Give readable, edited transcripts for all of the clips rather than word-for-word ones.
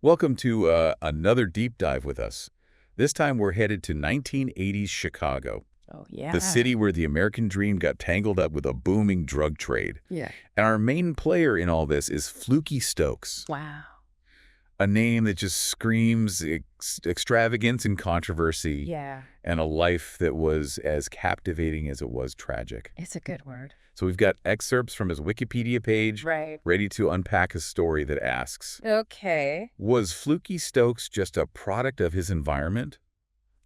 Welcome to another deep dive with us. This time we're headed to 1980s Chicago, Oh, yeah. the city where the American dream got tangled up with a booming drug trade. Yeah. And our main player in all this is Flukey Stokes, Wow. a name that just screams extravagance and controversy, Yeah. and a life that was as captivating as it was tragic. It's a good word. So we've got excerpts from his Wikipedia page, Right. ready to unpack a story that asks, Okay. was Flukey Stokes just a product of his environment,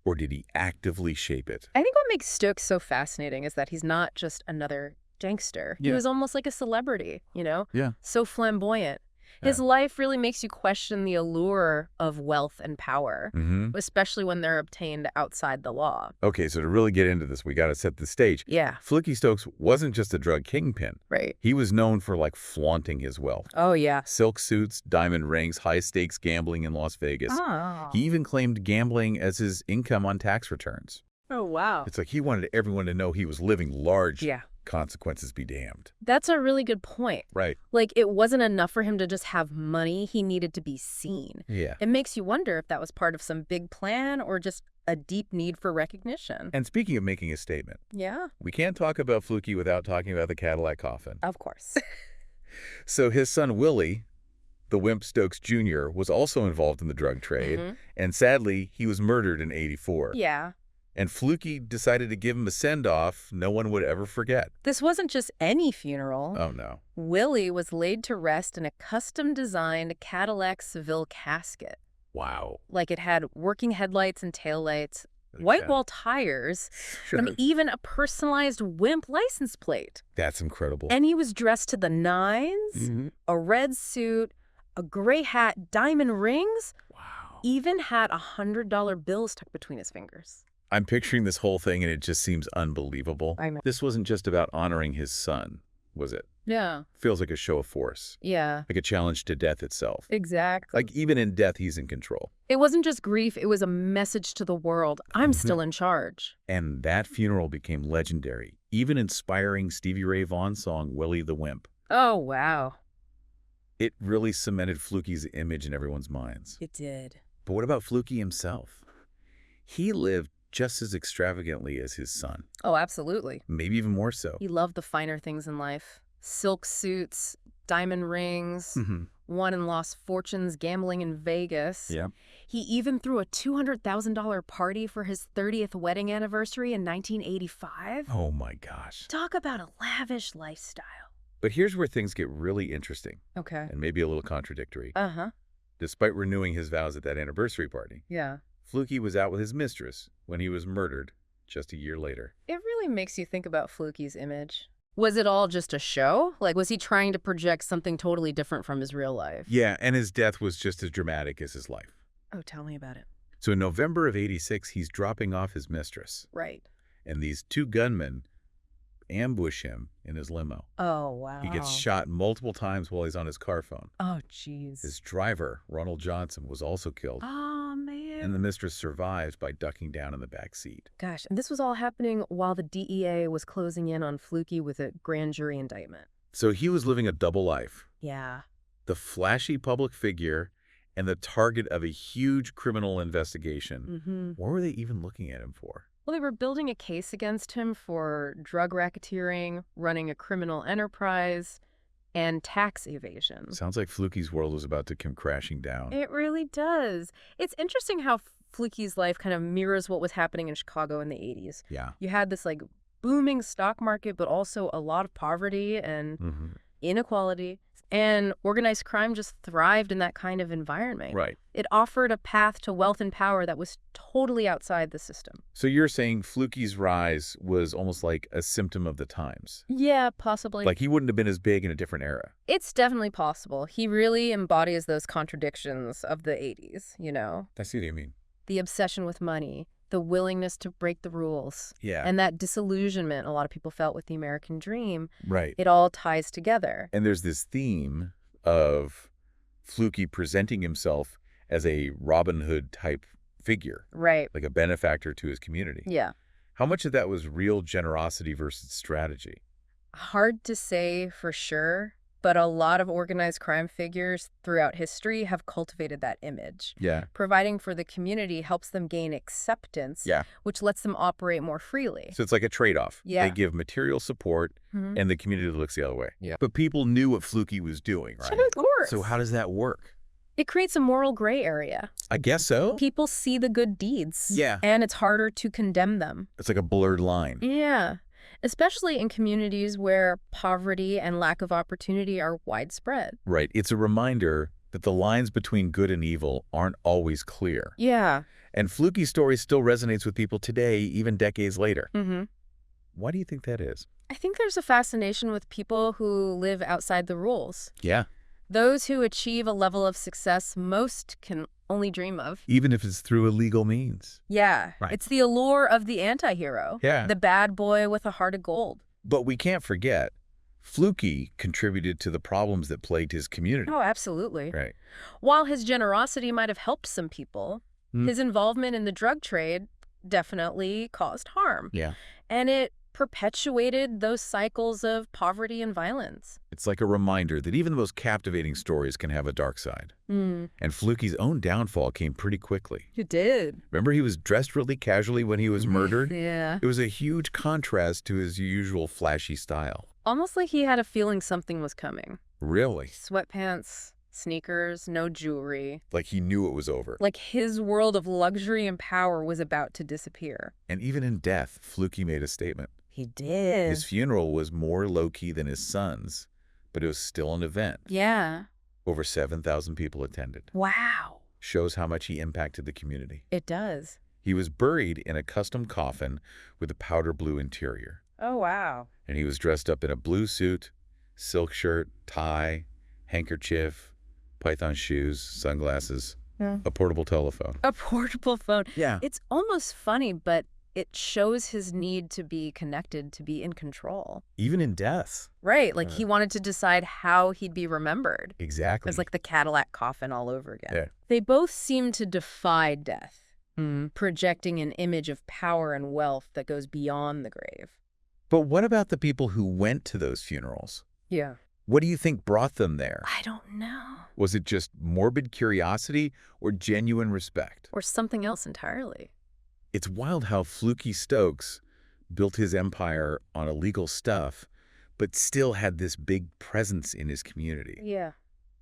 or did he actively shape it? I think what makes Stokes so fascinating is that he's not just another gangster. He Yeah. was almost like a celebrity, Yeah. So flamboyant. His life really makes you question the allure of wealth and power, especially when they're obtained outside the law. Okay, so to really get into this, we got to set the stage. Yeah. Flukey Stokes wasn't just a drug kingpin. Right. He was known for, flaunting his wealth. Oh, yeah. Silk suits, diamond rings, high-stakes gambling in Las Vegas. Oh. He even claimed gambling as his income on tax returns. Oh, wow. It's like he wanted everyone to know he was living large. Yeah. Consequences be damned. That's a really good point. Right. It wasn't enough for him to just have money. He needed to be seen. Yeah. It makes you wonder if that was part of some big plan or just a deep need for recognition. And speaking of making a statement, Yeah, we can't talk about Flukey without talking about the Cadillac coffin. of course. So his son Willie, the Wimp Stokes Jr., was also involved in the drug trade, and sadly, he was murdered in '84. Yeah. And Flukey decided to give him a send-off no one would ever forget. This wasn't just any funeral. Oh, no. Willie was laid to rest in a custom-designed Cadillac Seville casket. Wow. It had working headlights and taillights, white wall tires, and even a personalized Wimp license plate. That's incredible. And he was dressed to the nines, a red suit, a gray hat, diamond rings, even had $100 bill stuck between his fingers. I'm picturing this whole thing, and it just seems unbelievable. I know. This wasn't just about honoring his son, was it? Yeah. Feels like a show of force. Yeah. Like a challenge to death itself. Exactly. Even in death, he's in control. It wasn't just grief, it was a message to the world. I'm still in charge. And that funeral became legendary, even inspiring Stevie Ray Vaughan's song, Willie the Wimp. Oh, wow. It really cemented Flukey's image in everyone's minds. It did. But what about Flukey himself? He lived just as extravagantly as his son. Oh, absolutely. Maybe even more so. He loved the finer things in life. Silk suits, diamond rings, won and lost fortunes gambling in Vegas. Yeah. He even threw a $200,000 party for his 30th wedding anniversary in 1985. Oh my gosh. Talk about a lavish lifestyle. But here's where things get really interesting. Okay. And maybe a little contradictory. Uh-huh. Despite renewing his vows at that anniversary party, Yeah. Flukey was out with his mistress when he was murdered just a year later. It really makes you think about Flukey's image. Was it all just a show? Was he trying to project something totally different from his real life? Yeah, and his death was just as dramatic as his life. Oh, tell me about it. So in November of '86, he's dropping off his mistress. Right. And these two gunmen ambush him in his limo. Oh, wow. He gets shot multiple times while he's on his car phone. Oh, jeez. His driver, Ronald Johnson, was also killed. Oh, man. And the mistress survives by ducking down in the back seat. Gosh, and this was all happening while the DEA was closing in on Flukey with a grand jury indictment. So he was living a double life. Yeah. The flashy public figure and the target of a huge criminal investigation. What were they even looking at him for? Well, they were building a case against him for drug racketeering, running a criminal enterprise, and tax evasion. Sounds like Flukey's world was about to come crashing down. It really does. It's interesting how Flukey's life kind of mirrors what was happening in Chicago in the 80s. Yeah. You had this booming stock market, but also a lot of poverty and inequality. And organized crime just thrived in that kind of environment. Right. It offered a path to wealth and power that was totally outside the system. So you're saying Flukey's rise was almost like a symptom of the times? Yeah, possibly. He wouldn't have been as big in a different era? It's definitely possible. He really embodies those contradictions of the 80s, I see what you mean. The obsession with money, the willingness to break the rules. Yeah. And that disillusionment a lot of people felt with the American dream. Right. It all ties together. And there's this theme of Flukey presenting himself as a Robin Hood type figure. Right. Like a benefactor to his community. Yeah. How much of that was real generosity versus strategy? Hard to say for sure, but a lot of organized crime figures throughout history have cultivated that image. Yeah. Providing for the community helps them gain acceptance, Yeah. which lets them operate more freely. So it's like a trade-off. Yeah. They give material support, and the community looks the other way. Yeah. But people knew what Flukey was doing, right? Of course. So how does that work? It creates a moral gray area. I guess so. People see the good deeds. Yeah. And it's harder to condemn them. It's like a blurred line. Yeah. Especially in communities where poverty and lack of opportunity are widespread. Right. It's a reminder that the lines between good and evil aren't always clear. Yeah. And Flukey's story still resonates with people today, even decades later. Mm-hmm. Why do you think that is? I think there's a fascination with people who live outside the rules. Yeah. Those who achieve a level of success most can only dream of. Even if it's through illegal means. Yeah. Right. It's the allure of the anti-hero. Yeah. The bad boy with a heart of gold. But we can't forget, Flukey contributed to the problems that plagued his community. Oh, absolutely. Right. While his generosity might have helped some people, his involvement in the drug trade definitely caused harm. Yeah. And it perpetuated those cycles of poverty and violence. It's like a reminder that even the most captivating stories can have a dark side. Mm. And Flukey's own downfall came pretty quickly. You did. Remember, he was dressed really casually when he was murdered? Yeah. It was a huge contrast to his usual flashy style. Almost like he had a feeling something was coming. Really? Sweatpants, sneakers, no jewelry. Like he knew it was over. Like his world of luxury and power was about to disappear. And even in death, Flukey made a statement. He did. His funeral was more low-key than his son's, but it was still an event. Yeah. Over 7,000 people attended. Wow. Shows how much he impacted the community. It does. He was buried in a custom coffin with a powder blue interior. Oh, wow. And he was dressed up in a blue suit, silk shirt, tie, handkerchief, python shoes, sunglasses, a portable telephone. A portable phone. Yeah. It's almost funny, but it shows his need to be connected, to be in control. Even in death. Right. Like he wanted to decide how he'd be remembered. Exactly. It's like the Cadillac coffin all over again. Yeah. They both seem to defy death, projecting an image of power and wealth that goes beyond the grave. But what about the people who went to those funerals? Yeah. What do you think brought them there? I don't know. Was it just morbid curiosity or genuine respect? Or something else entirely. It's wild how Flukey Stokes built his empire on illegal stuff, but still had this big presence in his community. Yeah.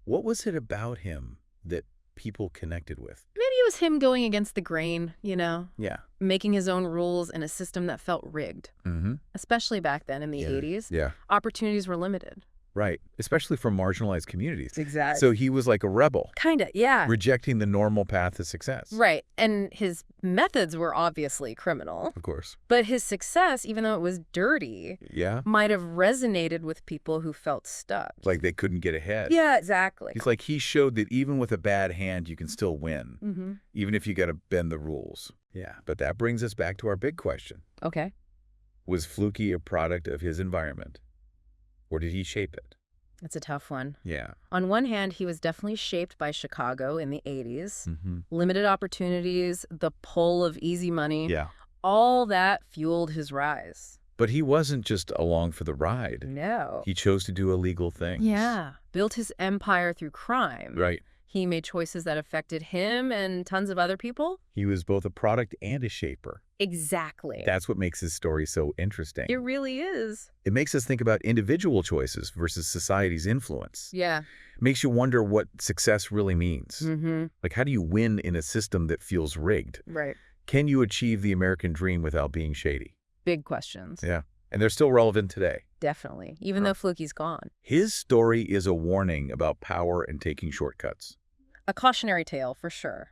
What was it about him that people connected with? Maybe it was him going against the grain, you know? Yeah. Making his own rules in a system that felt rigged. Mm-hmm. Especially back then in the 80s. Yeah. Opportunities were limited. Right. Especially for marginalized communities. Exactly. So he was like a rebel. Kinda, yeah. Rejecting the normal path to success. Right. And his methods were obviously criminal. Of course. But his success, even though it was dirty, Yeah. might have resonated with people who felt stuck. Like they couldn't get ahead. Yeah, exactly. It's like he showed that even with a bad hand, you can still win. Mm-hmm. Even if you got to bend the rules. Yeah. But that brings us back to our big question. Okay. Was Flukey a product of his environment? Or did he shape it? That's a tough one. Yeah. On one hand, he was definitely shaped by Chicago in the 80s. Mm-hmm. Limited opportunities, the pull of easy money. Yeah. All that fueled his rise. But he wasn't just along for the ride. No. He chose to do illegal things. Yeah. Built his empire through crime. Right. He made choices that affected him and tons of other people. He was both a product and a shaper. Exactly. That's what makes his story so interesting. It really is. It makes us think about individual choices versus society's influence. Yeah. It makes you wonder what success really means. Mm-hmm. Like, how do you win in a system that feels rigged? Right. Can you achieve the American dream without being shady? Big questions. Yeah. And they're still relevant today. Definitely. Even though Flukey's gone. His story is a warning about power and taking shortcuts. A cautionary tale, for sure.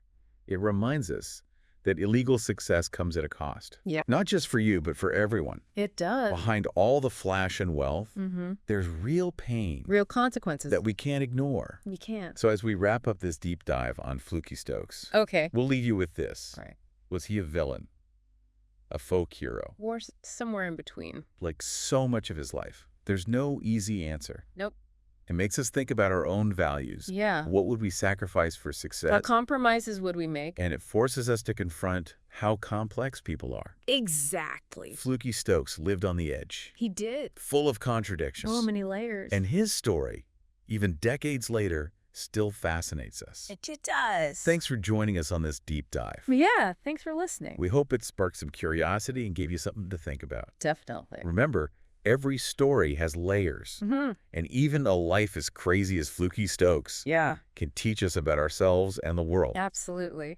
It reminds us that illegal success comes at a cost. Yeah. Not just for you, but for everyone. It does. Behind all the flash and wealth, Mm-hmm. there's real pain Real consequences. that we can't ignore. You can't. So as we wrap up this deep dive on Flukey Stokes, Okay. we'll leave you with this. Right. Was he a villain? A folk hero? Or somewhere in between. Like so much of his life, there's no easy answer. Nope. It makes us think about our own values. Yeah. What would we sacrifice for success? What compromises would we make? And it forces us to confront how complex people are. Exactly. Flukey Stokes lived on the edge, He did. full of contradictions. So many layers. And his story even decades later, still fascinates us. It does. Thanks for joining us on this deep dive. Yeah, thanks for listening. We hope it sparked some curiosity and gave you something to think about. Definitely. Remember, every story has layers, and even a life as crazy as Flukey Stokes Yeah. can teach us about ourselves and the world. Absolutely.